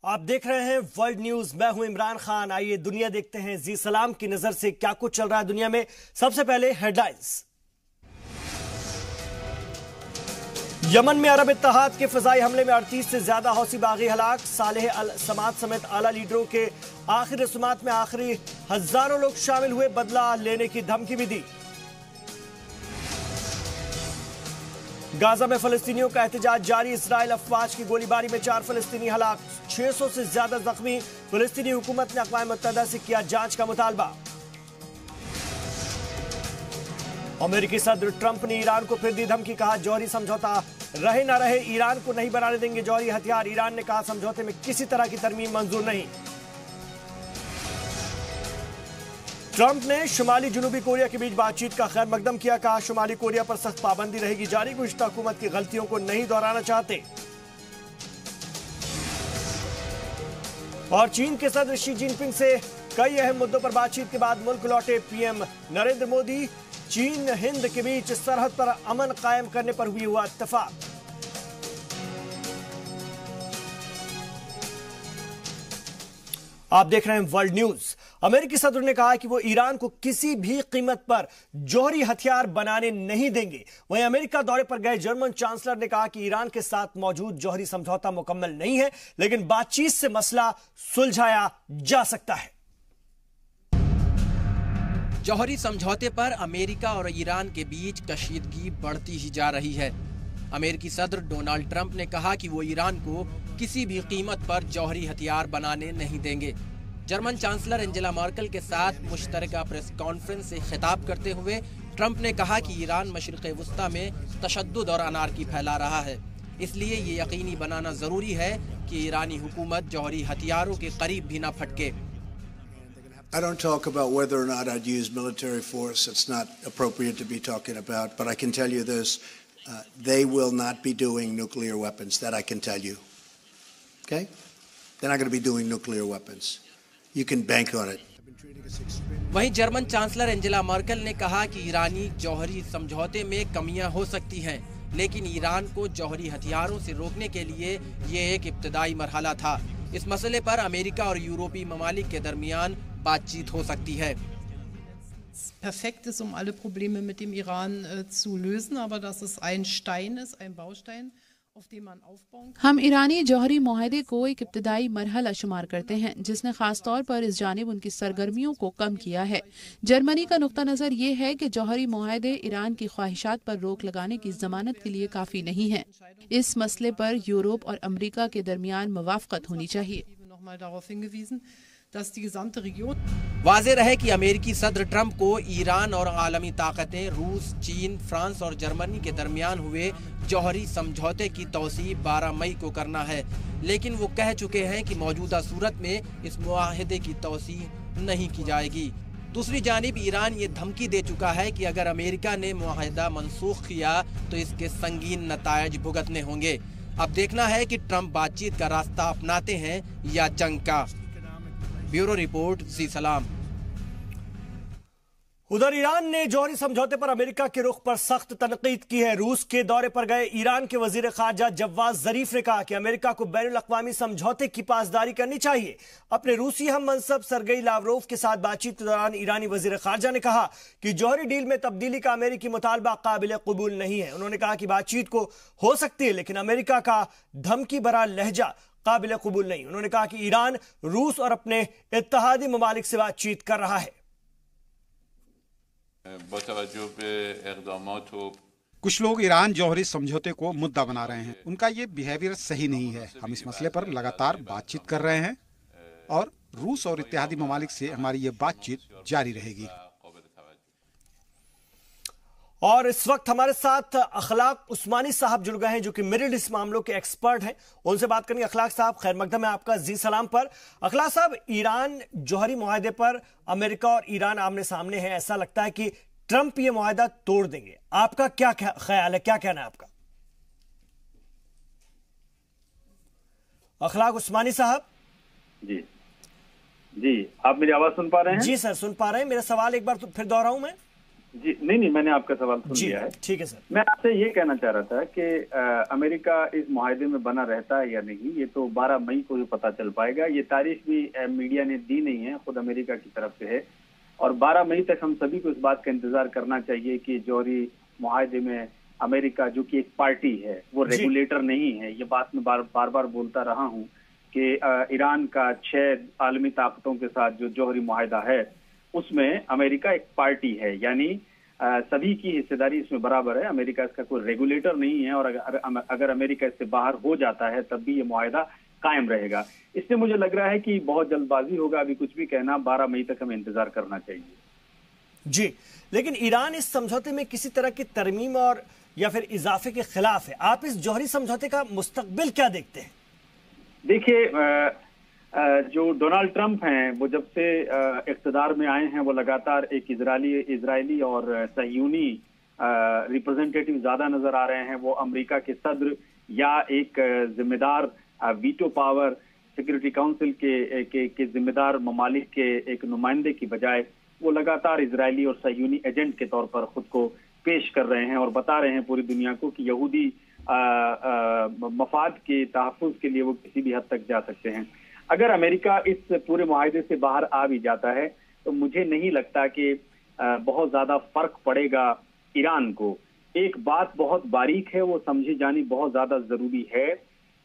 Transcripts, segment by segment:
आप देख रहे हैं वर्ल्ड न्यूज। मैं हूं इमरान खान। आइए दुनिया देखते हैं जी सलाम की नजर से क्या कुछ चल रहा है दुनिया में। सबसे पहले हेडलाइंस। यमन में अरब इत्तेहाद के फिजाई हमले में 38 से ज्यादा हौसी बागी हलाक। सालेह अल समात समेत आला लीडरों के आखिरी रस्मात में आखिरी हजारों लोग शामिल हुए। बदला लेने की धमकी भी दी। गाजा में फलस्तीनियों का एहतजाज जारी। इजराइल अफवाज की गोलीबारी में 4 फलस्तीनी हलाक, 600 से ज्यादा जख्मी। फलस्तीनी हुकूमत ने अक़वाम मुत्तहिदा से किया जांच का मुतालबा। अमेरिकी सदर ट्रंप ने ईरान को फिर दी धमकी। कहा जौहरी समझौता रहे ना रहे ईरान को नहीं बनाने देंगे जौहरी हथियार। ईरान ने कहा समझौते में किसी तरह की तरमीम मंजूर नहीं। ट्रंप ने शुमाली जनूबी कोरिया के बीच बातचीत का खैर मकदम किया। कहा शुमाली कोरिया पर सख्त पाबंदी रहेगी जारी। गुज़श्ता हुकूमत की गलतियों को नहीं दोहराना चाहते। और चीन के सदर शी जिनपिंग से कई अहम मुद्दों पर बातचीत के बाद मुल्क लौटे पीएम नरेंद्र मोदी। चीन हिंद के बीच सरहद पर अमन कायम करने पर हुआ इत्तेफाक। आप देख रहे हैं वर्ल्ड न्यूज। अमेरिकी सदर ने कहा कि वो ईरान को किसी भी कीमत पर जौहरी हथियार बनाने नहीं देंगे। वहीं अमेरिका दौरे पर गए जर्मन चांसलर ने कहा कि ईरान के साथ मौजूद जौहरी समझौता मुकम्मल नहीं है, लेकिन बातचीत से मसला सुलझाया जा सकता है। जौहरी समझौते पर अमेरिका और ईरान के बीच कशीदगी बढ़ती ही जा रही है। अमेरिकी सदर डोनाल्ड ट्रंप ने कहा कि वो ईरान को किसी भी कीमत पर जौहरी हथियार बनाने नहीं देंगे। जर्मन चांसलर एंजेला मर्केल के साथ मुश्तरका प्रेस कॉन्फ्रेंस से खिताब करते हुए ट्रंप ने कहा कि ईरान मशरिक़ वुस्ता में तशद्दुद और अनारकी फैला रहा है, इसलिए ये यकीनी बनाना जरूरी है कि ईरानी हुकूमत जौहरी हथियारों के करीब भी न फटके। I don't talk about whether or not I'd use military force. It's not appropriate to be talking about, but I can tell you this. They will not be doing nuclear weapons. That I can tell you. Okay? They're not going to be doing nuclear weapons. You can bank on it. वहीं German chancellor Angela Merkel ने कहा कि ईरानी जौहरी समझौते में कमियां हो सकती हैं, लेकिन ईरान को जौहरी हथियारों से रोकने के लिए ये एक इब्तदाई मरहला था। इस मसले पर अमेरिका और यूरोपीय ममालिक के दरमियान बातचीत हो सकती है। Perfekt ist, alle Probleme mit dem Iran zu lösen, aber dass es ein Stein ist, ein Baustein, auf dem man aufbauen kann. हम ईरानी जौहरी मुआहदे को एक इब्तदाई मरहला शुमार करते हैं, जिसने खास तौर पर इस जानिब उनकी सरगर्मियों को कम किया है। जर्मनी का नुक्ता नजर ये है कि जौहरी मुआहदे ईरान की ख्वाहिशात पर रोक लगाने की जमानत के लिए काफी नहीं है। इस मसले पर यूरोप और अमरीका के दरमियान मुवाफकत होनी चाहिए। वाज़ेह रहे कि अमेरिकी सदर ट्रंप को ईरान और आलमी ताकतें रूस, चीन, फ्रांस और जर्मनी के दरमियान हुए जौहरी समझौते की तौसीह 12 मई को करना है, लेकिन वो कह चुके हैं कि मौजूदा सूरत में इस मुआहदे की तौसीह नहीं की जाएगी। दूसरी जानिब ईरान ये धमकी दे चुका है कि अगर अमेरिका ने मुआहदा मनसूख किया तो इसके संगीन नतायज भुगतने होंगे। अब देखना है कि ट्रंप बातचीत का रास्ता अपनाते हैं या जंग का। ब्यूरो रिपोर्ट, जी सलाम। उधर ईरान ने जौहरी समझौते पर अमेरिका के रुख पर सख्त तनकीद की है। रूस के दौरे पर गए ईरान के वजीर खारजा जवाद जरीफ ने कहा कि अमेरिका को बैनुल अक़वामी समझौते की पासदारी करनी चाहिए। अपने रूसी हम मनसब सरगई लावरोव के साथ बातचीत के दौरान ईरानी वजीर खारजा ने कहा कि जौहरी डील में तब्दीली का अमेरिकी मुतालबा काबिल कबूल नहीं है। उन्होंने कहा कि बातचीत को हो सकती है, लेकिन अमेरिका का धमकी भरा लहजा काबिल कबूल नहीं। उन्होंने कहा कि ईरान रूस और अपने इत्तेहादी ममालिक से बातचीत कर रहा है। कुछ लोग ईरान जौहरी समझौते को मुद्दा बना रहे हैं। उनका ये बिहेवियर सही नहीं है। हम इस मसले पर लगातार बातचीत कर रहे हैं और रूस और इत्तेहादी ममालिक से हमारी ये बातचीत जारी रहेगी। और इस वक्त हमारे साथ अखलाक उस्मानी साहब जुड़ गए हैं, जो कि मिडिल ईस्ट मामलों के एक्सपर्ट हैं। उनसे बात करेंगे। अखलाक साहब, खैर मकदम है आपका जी सलाम पर। अखलाक साहब, ईरान जौहरी मुआहदे पर अमेरिका और ईरान आमने सामने है। ऐसा लगता है कि ट्रंप ये मुआहदा तोड़ देंगे। आपका क्या ख्याल है, क्या कहना है आपका? अखलाक उस्मानी साहब। जी जी, आप मेरी आवाज सुन पा रहे हैं? जी सर, सुन पा रहे हैं। मेरा सवाल एक बार तो फिर दोहराऊं मैं? जी नहीं, मैंने आपका सवाल सुन लिया है। ठीक है सर। मैं आपसे ये कहना चाह रहा था कि अमेरिका इस मुआहदे में बना रहता है या नहीं, ये तो 12 मई को ही पता चल पाएगा। ये तारीख भी मीडिया ने दी नहीं है, खुद अमेरिका की तरफ से है। और 12 मई तक हम सभी को इस बात का इंतजार करना चाहिए कि जौहरी मुआहदे में अमेरिका, जो कि एक पार्टी है, वो रेगुलेटर नहीं है। ये बात मैं बार बार बोलता रहा हूँ कि ईरान का 6 आलमी ताकतों के साथ जो जौहरी मुआहदा है, उसमें अमेरिका एक पार्टी है, यानी सभी की हिस्सेदारी इसमें बराबर है। अमेरिका इसका कोई रेगुलेटर नहीं है, और अगर अमेरिका इससे बाहर हो जाता है तब भी ये मुआहदा कायम रहेगा। इसलिए मुझे लग रहा है कि बहुत जल्दबाजी होगा अभी कुछ भी कहना। 12 मई तक हमें इंतजार करना चाहिए। जी, लेकिन ईरान इस समझौते में किसी तरह की तरमीम और या फिर इजाफे के खिलाफ है। आप इस जौहरी समझौते का मुस्तकबिल क्या देखते हैं? देखिए, जो डोनाल्ड ट्रंप हैं, वो जब से इक़्तिदार में आए हैं, वो लगातार एक इजरायली और सहयूनी रिप्रेजेंटेटिव ज्यादा नजर आ रहे हैं। वो अमेरिका के सदर या एक जिम्मेदार वीटो पावर सिक्योरिटी काउंसिल के जिम्मेदार ममालिक के एक नुमाइंदे की बजाय वो लगातार इजरायली और सहयूनी एजेंट के तौर पर खुद को पेश कर रहे हैं और बता रहे हैं पूरी दुनिया को कि यहूदी मफाद के तहफ़्फ़ुज़ के लिए वो किसी भी हद तक जा सकते हैं। अगर अमेरिका इस पूरे मुआहदे से बाहर आ भी जाता है तो मुझे नहीं लगता कि बहुत ज्यादा फर्क पड़ेगा ईरान को। एक बात बहुत बारीक है, वो समझी जानी बहुत ज्यादा जरूरी है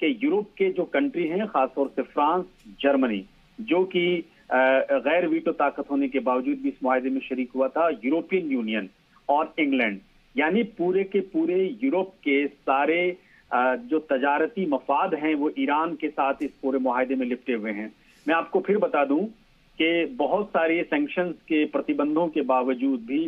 कि यूरोप के जो कंट्री हैं, खासतौर से फ्रांस, जर्मनी, जो कि गैर वीटो ताकत होने के बावजूद भी इस मुआहदे में शरीक हुआ था, यूरोपियन यूनियन और इंग्लैंड, यानी पूरे के पूरे यूरोप के सारे जो तजारती मफाद हैं वो ईरान के साथ इस पूरे मुआहदे में लिपटे हुए हैं। मैं आपको फिर बता दूं कि बहुत सारे सैंक्शंस के प्रतिबंधों के बावजूद भी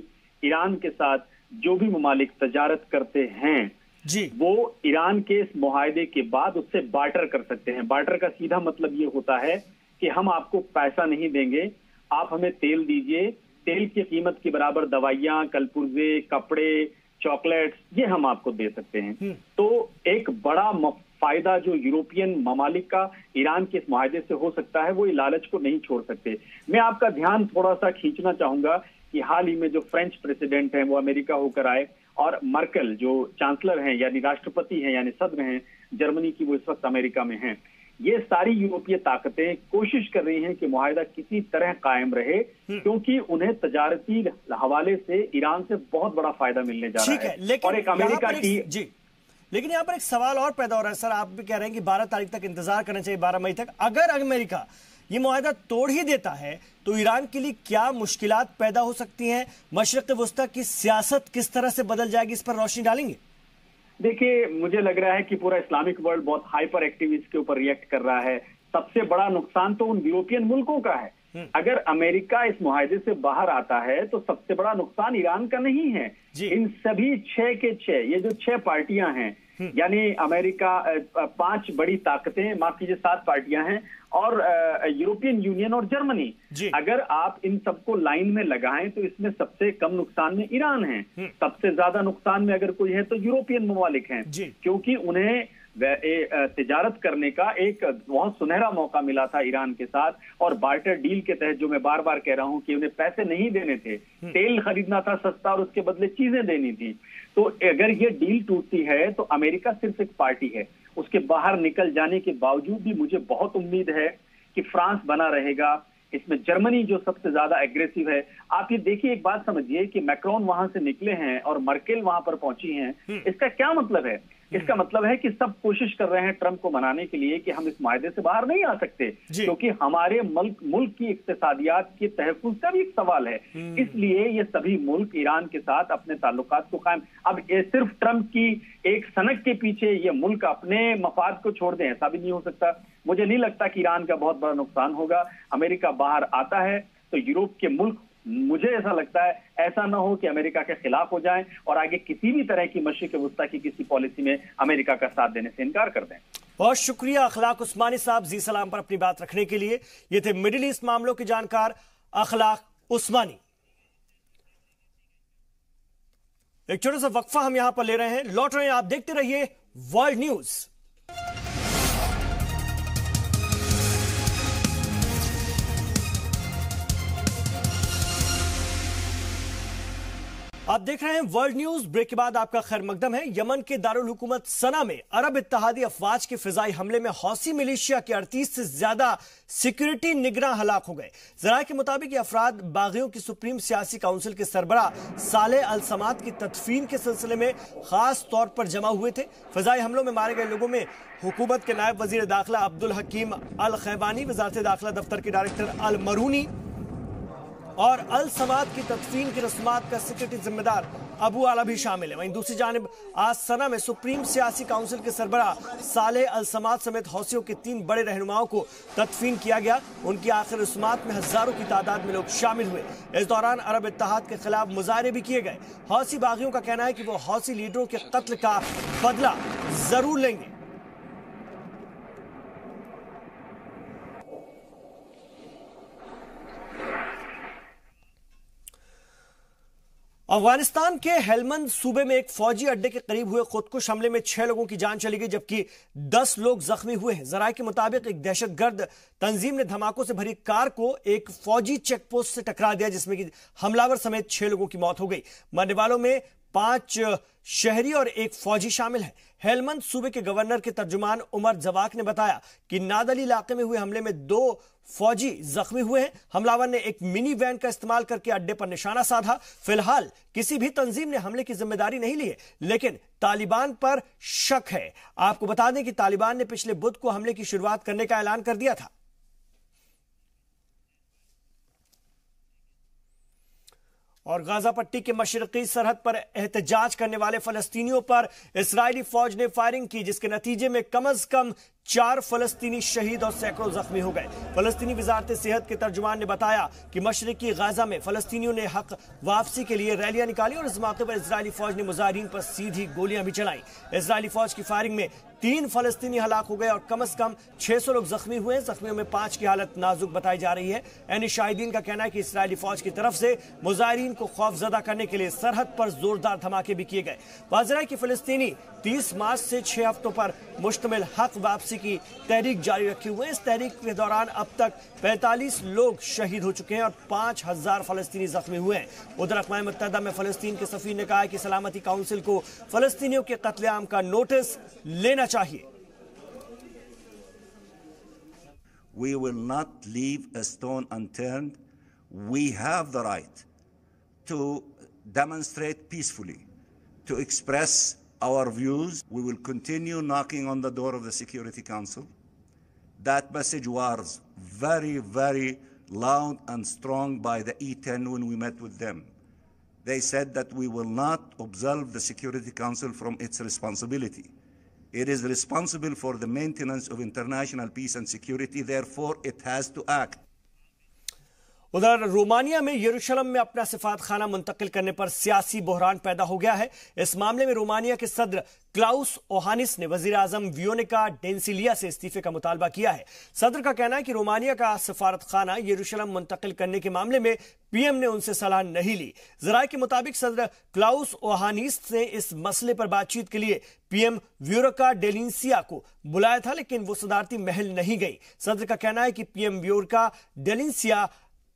ईरान के साथ जो भी ममालिक तजारत करते हैं जी, वो ईरान के इस मुआहदे के बाद उससे बार्टर कर सकते हैं। बार्टर का सीधा मतलब ये होता है कि हम आपको पैसा नहीं देंगे, आप हमें तेल दीजिए, तेल की कीमत के बराबर दवाइयां, कलपुर्जे, कपड़े, चॉकलेट्स, ये हम आपको दे सकते हैं। तो एक बड़ा फायदा जो यूरोपियन ममालिक का ईरान के इस मुआहदे से हो सकता है, वो लालच को नहीं छोड़ सकते। मैं आपका ध्यान थोड़ा सा खींचना चाहूंगा कि हाल ही में जो फ्रेंच प्रेसिडेंट हैं वो अमेरिका होकर आए, और मर्केल जो चांसलर हैं यानी राष्ट्रपति हैं यानी सदर हैं जर्मनी की, वो इस वक्त अमेरिका में हैं। ये सारी यूरोपीय ताकतें कोशिश कर रही हैं कि मुआहदा किसी तरह कायम रहे, क्योंकि उन्हें तजारती हवाले से ईरान से बहुत बड़ा फायदा मिलने जा रहा है। लेकिन और एक अमेरिका की जी, लेकिन यहाँ पर एक सवाल और पैदा हो रहा है सर। आप भी कह रहे हैं कि 12 तारीख तक इंतजार करना चाहिए, 12 मई तक। अगर अमेरिका ये मुआहदा तोड़ ही देता है तो ईरान के लिए क्या मुश्किलात पैदा हो सकती हैं? मशरिक़ वुस्ता की सियासत किस तरह से बदल जाएगी, इस पर रोशनी डालेंगे? देखिए, मुझे लग रहा है कि पूरा इस्लामिक वर्ल्ड बहुत हाइपर एक्टिव इसके ऊपर रिएक्ट कर रहा है। सबसे बड़ा नुकसान तो उन यूरोपियन मुल्कों का है। अगर अमेरिका इस मुआहदे से बाहर आता है तो सबसे बड़ा नुकसान ईरान का नहीं है। इन सभी 6 के 6, ये जो 6 पार्टियां हैं, यानी अमेरिका, 5 बड़ी ताकतें, माफ कीजिए 7 पार्टियां हैं, और यूरोपियन यूनियन और जर्मनी, अगर आप इन सबको लाइन में लगाएं तो इसमें सबसे कम नुकसान में ईरान है। सबसे ज्यादा नुकसान में अगर कोई है तो यूरोपियन ममालिक हैं, क्योंकि उन्हें तिजारत करने का एक बहुत सुनहरा मौका मिला था ईरान के साथ, और बार्टर डील के तहत, जो मैं बार बार कह रहा हूं कि उन्हें पैसे नहीं देने थे, तेल खरीदना था सस्ता और उसके बदले चीजें देनी थी। तो अगर ये डील टूटती है तो अमेरिका सिर्फ एक पार्टी है, उसके बाहर निकल जाने के बावजूद भी मुझे बहुत उम्मीद है कि फ्रांस बना रहेगा। इसमें जर्मनी जो सबसे ज्यादा एग्रेसिव है। आप ये देखिए, एक बात समझिए कि मैक्रोन वहां से निकले हैं और मर्केल वहां पर पहुंची हैं। इसका क्या मतलब है? इसका मतलब है कि सब कोशिश कर रहे हैं ट्रंप को मनाने के लिए कि हम इस मुआहदे से बाहर नहीं आ सकते, क्योंकि हमारे मुल्क की इक्तिसादियात के तहफ़्फ़ुज़ का भी एक सवाल है। इसलिए ये सभी मुल्क ईरान के साथ अपने ताल्लुकात को कायम, अब ये सिर्फ ट्रंप की एक सनक के पीछे ये मुल्क अपने मफाद को छोड़ दें, ऐसा भी नहीं हो सकता। मुझे नहीं लगता कि ईरान का बहुत बड़ा नुकसान होगा। अमेरिका बाहर आता है तो यूरोप के मुल्क, मुझे ऐसा लगता है, ऐसा ना हो कि अमेरिका के खिलाफ हो जाएं और आगे किसी भी तरह की मशरिक़ वुस्ता की किसी पॉलिसी में अमेरिका का साथ देने से इनकार कर दें। बहुत शुक्रिया अखलाक उस्मानी साहब, जी सलाम पर अपनी बात रखने के लिए। ये थे मिडिल ईस्ट मामलों के जानकार अखलाक उस्मानी। एक छोटा सा वक्फा हम यहां पर ले रहे हैं, लौट रहे हैं। आप देखते रहिए वर्ल्ड न्यूज। आप देख रहे हैं वर्ल्ड न्यूज। ब्रेक के बाद आपका खैर मकदम है। यमन के दारुल हुकूमत सना में अरब इत्तेहादी अफवाज के फिजाई हमले में हौसी मिलिशिया के 38 से ज्यादा सिक्योरिटी निगरान हलाक हो गए। जराये के मुताबिक ये अफराद बागियों की सुप्रीम सियासी काउंसिल के सरबरा सालेह अल समात की तदफीन के सिलसिले में खास तौर पर जमा हुए थे। फिजाई हमलों में मारे गए लोगों में हुकूमत के नायब वजीर दाखिला अब्दुल हकीम अल खैबानी, वजारत दाखिला दफ्तर के डायरेक्टर अल मरूनी और अल समात की तदफीन की रस्मात का सिक्योरिटी जिम्मेदार अबू आला भी शामिल है। वहीं दूसरी जानिब आज सना में सुप्रीम सियासी काउंसिल के सरबरा सालेह अल समात समेत हौसियों के 3 बड़े रहनुमाओं को तदफीन किया गया। उनकी आखिर रस्मात में हजारों की तादाद में लोग शामिल हुए। इस दौरान अरब इत्तेहाद के खिलाफ मुजाहरे भी किए गए। हौसी बागियों का कहना है कि वो हौसी लीडरों के कत्ल का बदला जरूर लेंगे। अफगानिस्तान के हेलमंद सूबे में एक फौजी अड्डे के करीब हुए खुदकुश हमले में 6 लोगों की जान चली गई, जबकि 10 लोग जख्मी हुए हैं। जराये के मुताबिक एक दहशतगर्द तंजीम ने धमाकों से भरी कार को एक फौजी चेकपोस्ट से टकरा दिया, जिसमें कि हमलावर समेत 6 लोगों की मौत हो गई। मरने वालों में 5 शहरी और एक फौजी शामिल है। हेलमंद सूबे के गवर्नर के तर्जुमान उमर जवाक ने बताया कि नादली इलाके में हुए हमले में 2 फौजी जख्मी हुए हैं। हमलावर ने एक मिनी वैन का इस्तेमाल करके अड्डे पर निशाना साधा। फिलहाल किसी भी तंजीम ने हमले की जिम्मेदारी नहीं ली है, लेकिन तालिबान पर शक है। आपको बता दें कि तालिबान ने पिछले बुध को हमले की शुरुआत करने का ऐलान कर दिया था। और गाजा पट्टी के मशरकी सरहद पर एहतजाज करने वाले फलस्तीनियों पर इस्राएली फौज ने फायरिंग की, जिसके नतीजे में कम से कम 4 फलस्तीनी शहीद और सैकड़ों जख्मी हो गए। फलस्तीनी वजारत सेहत के तर्जुमान ने बताया कि मशरकी गाजा में फलस्तीनियों ने हक वापसी के लिए रैलियां निकाली और इस मौके पर इजरायली फौज ने मुजाहिरीन पर सीधी गोलियां भी चलाई। इजरायली फौज की फायरिंग में 3 फलस्तीनी हलाक हो गए और कम से कम 600 लोग जख्मी हुए। जख्मियों में 5 की हालत नाजुक बताई जा रही है। ऐनी शाहिदीन का कहना है कि इस्राएली फौज की तरफ से मुजाहिरीन को खौफजदा करने के लिए सरहद पर जोरदार धमाके भी किए गए। वाज़ेह है कि फलस्तीनी 30 मार्च से 6 हफ्तों पर मुश्तमिल हक वापसी की तहरीक जारी रखे हुए हैं। इस तहरीक के दौरान अब तक 45 लोग शहीद हो चुके हैं और 5000 फलस्तीनी जख्मी हुए हैं। उधर अक़वाम मुत्तहिदा में फलस्तीन के सफ़ीर ने कहा है कि सलामती काउंसिल को फलस्तीनियों के कत्लेआम का नोटिस लेना चाहिए। We will not leave a stone unturned. We have the right to demonstrate peacefully, to express our views. We will continue knocking on the door of the Security Council. That message was very, very loud and strong by the E10 when we met with them. They said that we will not absolve the Security Council from its responsibility. It is responsible for the maintenance of international peace and security, therefore it has to act. उधर Romania में यरूशलेम में अपना सिफारत खाना मुंतकिल करने पर सियासी बहरान पैदा हो गया है। इस मामले में रोमानिया के सदर क्लाउस ओहानिस ने वजीर आजम वियोनिका डेंसिलिया से इस्तीफे का मुतालबा किया है। सदर का कहना है कि रोमानिया का सिफारत खाना यरूशलेम मुंतकिल करने के मामले में पीएम ने उनसे सलाह नहीं ली। जराये के मुताबिक सदर क्लाउस ओहानिस ने इस मसले पर बातचीत के लिए पीएम वियोनिका डेलिंसिया को बुलाया था, लेकिन वो सदारती महल नहीं गई। सदर का कहना है कि पीएम वियोनिका डेलिंसिया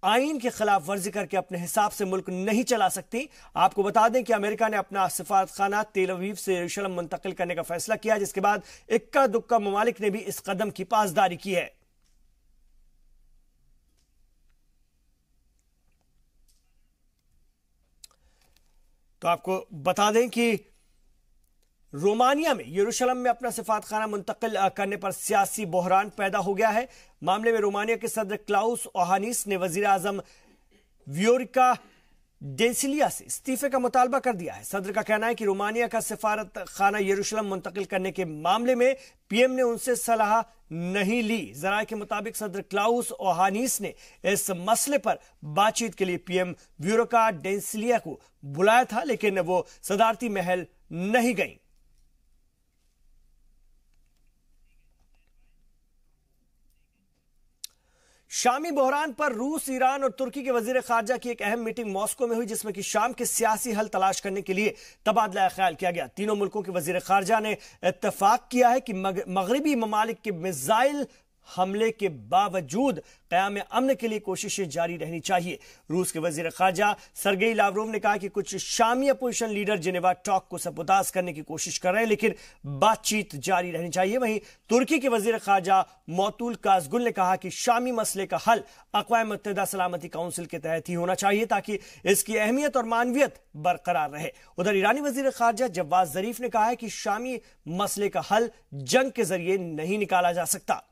आईन की खिलाफ वर्जी करके अपने हिसाब से मुल्क नहीं चला सकती। आपको बता दें कि अमेरिका ने अपना सिफारत खाना तेल अवीव से यरूशलेम मुंतकिल करने का फैसला किया, जिसके बाद इक्का दुक्का ममालिक ने भी इस कदम की पासदारी की है। तो आपको बता दें कि रोमानिया में यरूशलेम में अपना सिफारत खाना मुंतकिल करने पर सियासी बहरान पैदा हो गया है। मामले में रोमानिया के सदर क्लाउस ओहानिस ने वजीर आजम वियोनिका डेंसिलिया से इस्तीफे का मुतालबा कर दिया है। सदर का कहना है कि रोमानिया का सिफारत खाना यरूशलेम मुंतकिल करने के मामले में पीएम ने उनसे सलाह नहीं ली। जराये के मुताबिक सदर क्लाउस ओहानिस ने इस मसले पर बातचीत के लिए पीएम वियोनिका डेंसिलिया को बुलाया था, लेकिन वो सदारती महल नहीं गई। शामी बहरान पर रूस, ईरान और तुर्की के वजीर खारजा की एक अहम मीटिंग मॉस्को में हुई, जिसमें कि शाम के सियासी हल तलाश करने के लिए तबादला ख्याल किया गया। तीनों मुल्कों के वजीर खारजा ने इत्तेफाक किया है कि मगरबी ममालिक के मिसाइल हमले के बावजूद क़याम अमन के लिए कोशिशें जारी रहनी चाहिए। रूस के वजीर खारजा सरगेई लावरोव ने कहा कि कुछ Shami opposition leader Geneva talk को सबोताज करने की कोशिश कर रहे हैं, लेकिन बातचीत जारी रहनी चाहिए। वहीं तुर्की के वजीर खारजा मौतूल काजगुल ने कहा कि शामी मसले का हल अक़वाम मुत्तहिदा सलामती काउंसिल के तहत ही होना चाहिए ताकि इसकी अहमियत और मानवियत बरकरार रहे। उधर ईरानी वजीर खारजा जवाद जरीफ ने कहा है कि शामी मसले का हल जंग के जरिए नहीं निकाला जा सकता।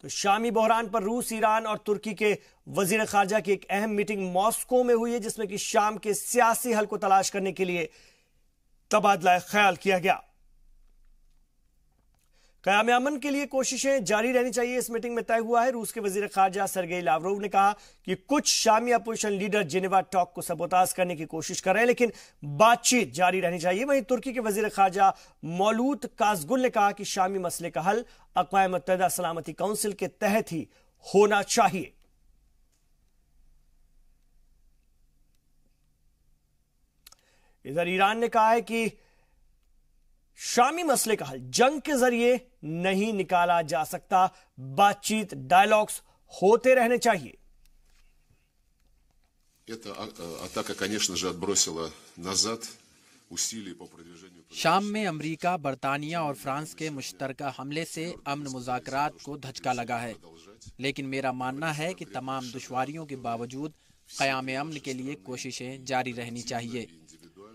तो शामी बहरान पर रूस, ईरान और तुर्की के वजीर खारजा की एक अहम मीटिंग मॉस्को में हुई है, जिसमें कि शाम के सियासी हल को तलाश करने के लिए तबादला ख्याल किया गया। क़याम अमन के लिए कोशिशें जारी रहनी चाहिए, इस मीटिंग में तय हुआ है। रूस के वजीर खारजा सरगेई लावरोव ने कहा कि कुछ Shami opposition leader Geneva talk को सबोताज करने की कोशिश कर रहे हैं, लेकिन बातचीत जारी रहनी चाहिए। वहीं तुर्की के वजीर खारजा मौलूद काजगुल ने कहा कि शामी मसले का हल अक़वाम मुत्तहिदा सलामती काउंसिल के तहत ही होना चाहिए। इधर ईरान ने कहा है कि शामी मसले का हल जंग के जरिए नहीं निकाला जा सकता, बातचीत, डायलॉग्स होते रहने चाहिए। शाम में अमेरिका, बरतानिया और फ्रांस के मुश्तरका हमले से अमन मुज़ाकरात को धचका लगा है, लेकिन मेरा मानना है कि तमाम दुश्वारियों के बावजूद क़याम अमन के लिए कोशिशें जारी रहनी चाहिए।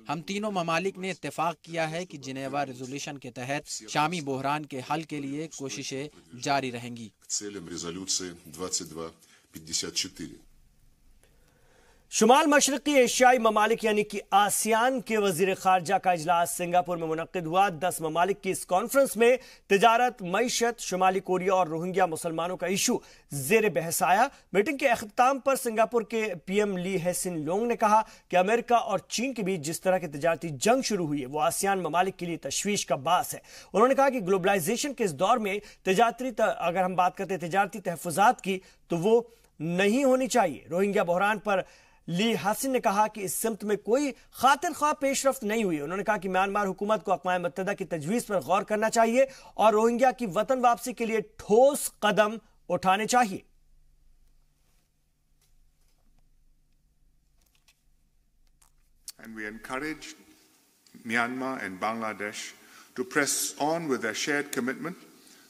हम तीनों ममालिक ने इत्तेफाक किया है कि जिनेवा रेजोल्यूशन के तहत शामी बहरान के हल के लिए कोशिशें जारी रहेंगी। शुमाल मशरकी एशियाई ममालिक यानी कि आसियान के वजीर खारजा का इजलास सिंगापुर में मुनक्किद हुआ। 10 ममालिक की इस कॉन्फ्रेंस में तिजारत, मईशत, शुमाली कोरिया और रोहिंग्या मुसलमानों का इशू जेर बहस आया। मीटिंग के अख्ताम पर सिंगापुर के पीएम ली हेसिन लोंग ने कहा कि अमेरिका और चीन के बीच जिस तरह की तिजारती जंग शुरू हुई है वो आसियान ममालिक के लिए तशवीश का बास है। उन्होंने कहा कि ग्लोबलाइजेशन के इस दौर में अगर हम बात करते तिजारती तहफ़्फ़ुज़ात की तो वो नहीं होनी चाहिए। रोहिंग्या बहरान पर ली हासिन ने कहा कि इस सिमत में कोई खातिर ख्वाह पेशरफ्त नहीं हुई। उन्होंने कहा कि म्यांमार हुकूमत को अक़वाम मुत्तहिदा की तजवीज़ पर गौर करना चाहिए और रोहिंग्या की वतन वापसी के लिए ठोस कदम उठाने चाहिए। And we encourage Myanmar and Bangladesh to press on with their shared commitment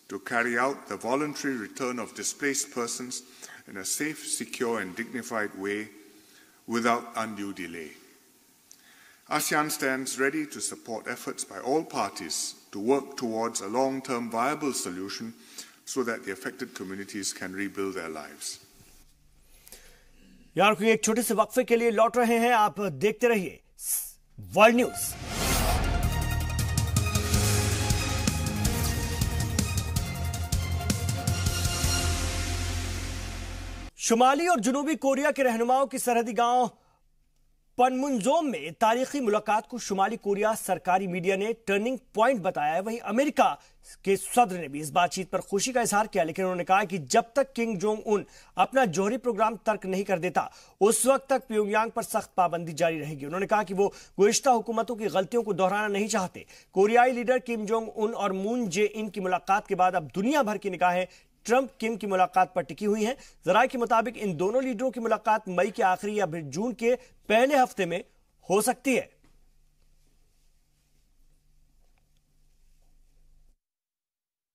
to carry out the voluntary return of displaced persons in a safe, secure and dignified way without undue delay. ASEAN stands ready to support efforts by all parties to work towards a long-term viable solution so that the affected communities can rebuild their lives. यार कोई एक छोटे से वक्फे के लिए लौट रहे हैं, आप देखते रहिए वर्ल्ड न्यूज। शुमाली और जनूबी कोरिया के रहनुमाओं की सरहदी गांव पनमुनजोम में तारीखी मुलाकात को शुमाली कोरिया सरकारी मीडिया ने टर्निंग पॉइंट बताया है। वहीं अमेरिका के सदर ने भी इस बातचीत पर खुशी का इजहार किया, लेकिन उन्होंने कहा कि जब तक किम जोंग उन अपना जौहरी प्रोग्राम तर्क नहीं कर देता उस वक्त तक प्योंगयांग पर सख्त पाबंदी जारी रहेगी। उन्होंने कहा कि वो गुज़िश्ता हुकूमतों की गलतियों को दोहराना नहीं चाहते। कोरियाई लीडर किम जोंग उन और मून जे इन की मुलाकात के बाद अब दुनिया भर की निगाहें ट्रंप किम की मुलाकात पर टिकी हुई हैं। जराये के मुताबिक इन दोनों लीडरों की मुलाकात मई के आखिरी या फिर जून के पहले हफ्ते में हो सकती है।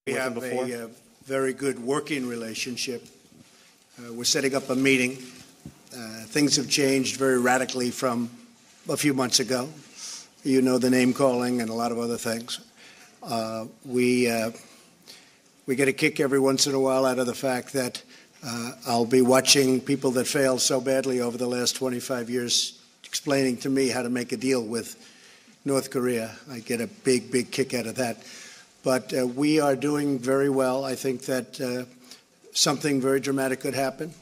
We have a very good working relationship. We're setting up a meeting. Things have changed very radically from a few months ago. You know, the name calling and a lot of other things. We get a kick every once in a while out of the fact that I'll be watching people that failed so badly over the last 25 years explaining to me how to make a deal with North Korea. I get a big, big kick out of that. But we are doing very well. I think that something very dramatic could happen.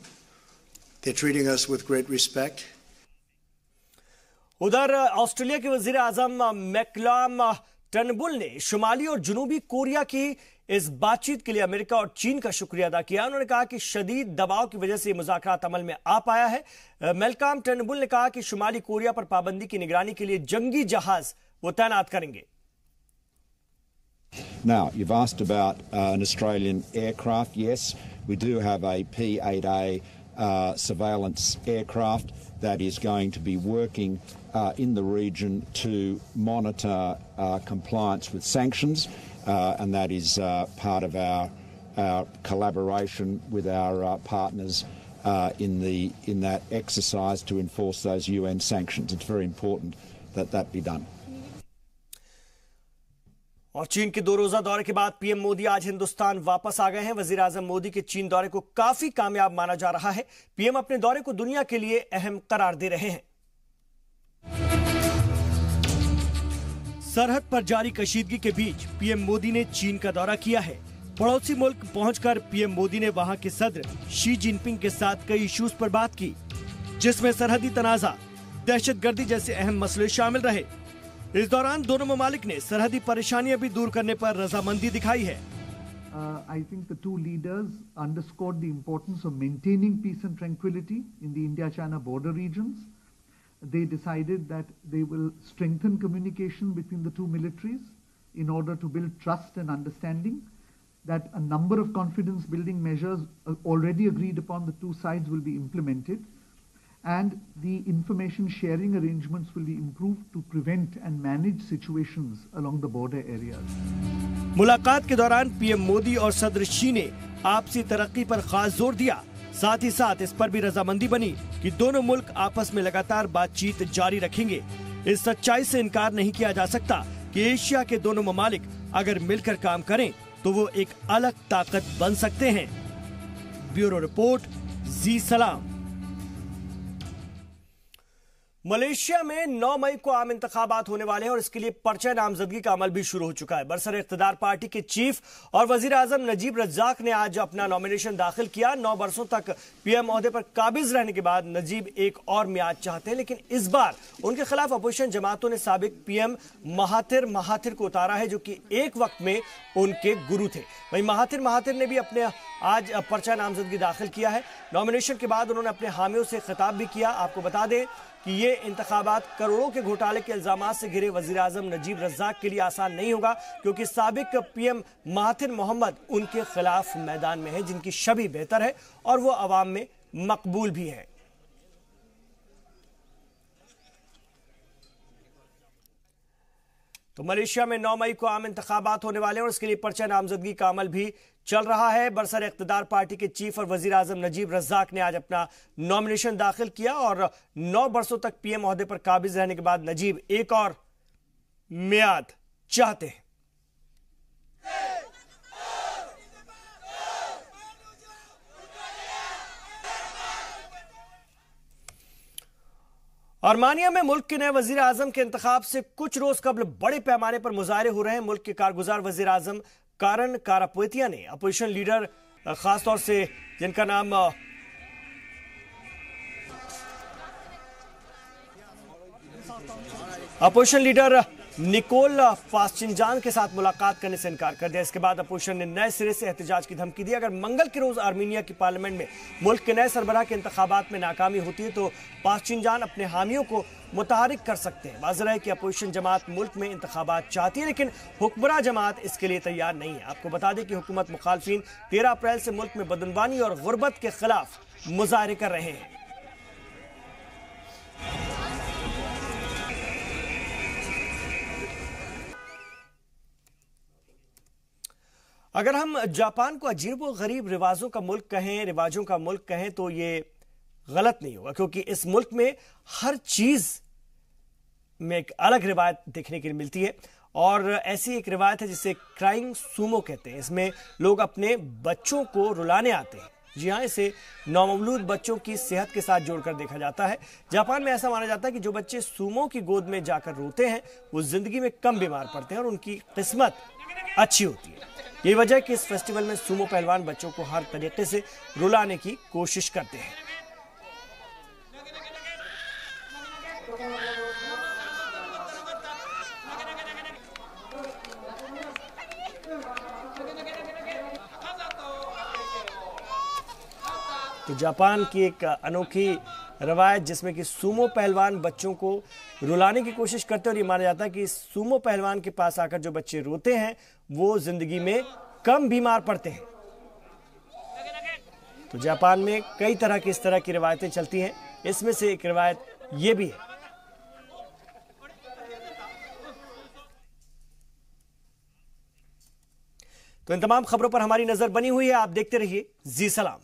They're treating us with great respect. उधर Australia के वजीर आजम मैकलाम Turnbull ने शुमाली और जनूबी Korea की इस बातचीत के लिए अमेरिका और चीन का शुक्रिया अदा किया। उन्होंने कहा कि शदीद दबाव की वजह से मुज़ाकरात अमल में आ पाया है। मेलकॉम टर्नबुल ने कहा कि शुमाली कोरिया पर पाबंदी की निगरानी के लिए जंगी जहाज वो तैनात करेंगे। Now, you've asked about an Australian aircraft. Yes, we do have a P-8A surveillance aircraft that is going to be working in the region to monitor compliance with sanctions, and that is part of our collaboration with our partners in that exercise to enforce those UN sanctions. It's very important that that be done. और चीन के 2 रोजा दौरे के बाद PM Modi आज हिंदुस्तान वापस आ गए हैं। वजीर आजम मोदी के चीन दौरे को काफी कामयाब माना जा रहा है। पीएम अपने दौरे को दुनिया के लिए अहम करार दे रहे हैं। सरहद पर जारी कशीदगी के बीच पीएम मोदी ने चीन का दौरा किया है। पड़ोसी मुल्क पहुंचकर पीएम मोदी ने वहां के सदर शी जिनपिंग के साथ कई इश्यूज पर बात की, जिसमें सरहदी तनाजा, दहशतगर्दी जैसे अहम मसले शामिल रहे। इस दौरान दोनों ममालिक ने सरहदी परेशानियां भी दूर करने पर रजामंदी दिखाई है। I think the two leaders underscored the importance of maintaining peace and tranquility in the India-China border regions. They decided that they will strengthen communication between the two militaries in order to build trust and understanding, that a number of confidence-building measures already agreed upon the two sides will be implemented, and the information sharing arrangements will be improved to prevent and manage situations along the border areas. मुलाकात के दौरान PM Modi और सदर she ने आपसी तरक्की पर खास जोर दिया। साथ ही साथ इस पर भी रजामंदी बनी कि दोनों मुल्क आपस में लगातार बातचीत जारी रखेंगे। इस सच्चाई से इनकार नहीं किया जा सकता कि एशिया के दोनों ममालिक अगर मिलकर काम करें तो वो एक अलग ताकत बन सकते हैं। ब्यूरो रिपोर्ट, जी सलाम। मलेशिया में 9 मई को आम इंतखाबात होने वाले हैं और इसके लिए पर्चा नामजदगी का अमल भी शुरू हो चुका है। बरसर इख्तिदार पार्टी के चीफ और वजीर आजम नजीब रज्जाक ने आज अपना नॉमिनेशन दाखिल किया। 9 बरसों तक पीएम ओहदे पर काबिज रहने के बाद नजीब एक और मियाद चाहते हैं, लेकिन इस बार उनके खिलाफ अपोजिशन जमातों ने साबिक पीएम महाथिर को उतारा है, जो कि एक वक्त में उनके गुरु थे। वहीं महाथिर ने भी अपने आज पर्चा नामजदगी दाखिल किया है। नॉमिनेशन के बाद उन्होंने अपने हामियों से खिताब भी किया। आपको बता दें कि ये इंतखाबात करोड़ों के घोटाले के इल्जामात से घिरे वजीर आजम नजीब रज्जाक के लिए आसान नहीं होगा, क्योंकि साबिक पीएम महाथिर मोहम्मद उनके खिलाफ मैदान में है, जिनकी छवि बेहतर है और वो अवाम में मकबूल भी है। तो मलेशिया में 9 मई को आम इंतखाबात होने वाले हैं और इसके लिए पर्चा नामजदगी का अमल भी चल रहा है। बरसर इख्तिदार पार्टी के चीफ और वजीर आजम नजीब रज्जाक ने आज अपना नॉमिनेशन दाखिल किया और 9 बरसों तक पीएम ओहदे पर काबिज रहने के बाद नजीब एक और मियाद चाहते हैं। आर्मानिया में मुल्क के नए वजीर आजम के इंतखाब से कुछ रोज कबल बड़े पैमाने पर मुजाहरे हो रहे हैं। मुल्क के कारगुजार वजीर आजम कारण कारापोतिया ने अपोजिशन लीडर, खासतौर से जिनका नाम अपोजिशन लीडर निकोल पाश्चिनजान के साथ मुलाकात करने से इनकार कर दिया। इसके बाद अपोजिशन ने नए सिरे से एहतजाज की धमकी दी। अगर मंगल के रोज आर्मीनिया की पार्लियामेंट में मुल्क के नए सरबराह के इंतखाबात में नाकामी होती है तो पाश्चिनजान अपने हामियों को मुतहरिक कर सकते हैं। वाज़ेह है कि अपोजिशन जमात मुल्क में इंतखाबात चाहती है, लेकिन हुक्मरान जमात इसके लिए तैयार नहीं है। आपको बता दें कि हुकूमत मुखालफिन 13 अप्रैल से मुल्क में बदनवानी और गुर्बत के खिलाफ मुजाहरे कर रहे हैं। अगर हम जापान को अजीब व गरीब रिवाजों का मुल्क कहें तो ये गलत नहीं होगा, क्योंकि इस मुल्क में हर चीज में एक अलग रिवायत देखने के लिए मिलती है। और ऐसी एक रिवायत है जिसे क्राइंग सूमो कहते हैं। इसमें लोग अपने बच्चों को रुलाने आते हैं। जी हाँ, इसे नवमौलूद बच्चों की सेहत के साथ जोड़कर देखा जाता है। जापान में ऐसा माना जाता है कि जो बच्चे सूमो की गोद में जाकर रोते हैं वो जिंदगी में कम बीमार पड़ते हैं और उनकी किस्मत अच्छी होती है। यही वजह है कि इस फेस्टिवल में सूमो पहलवान बच्चों को हर तरीके से रुलाने की कोशिश करते हैं। तो जापान की एक अनोखी रवायत जिसमें कि सूमो पहलवान बच्चों को रुलाने की कोशिश करते हैं और ये माना जाता है कि सूमो पहलवान के पास आकर जो बच्चे रोते हैं वो जिंदगी में कम बीमार पड़ते हैं। तो जापान में कई तरह की इस तरह की रिवायतें चलती हैं, इसमें से एक रिवायत ये भी है। तो इन तमाम खबरों पर हमारी नजर बनी हुई है। आप देखते रहिए जी सलाम।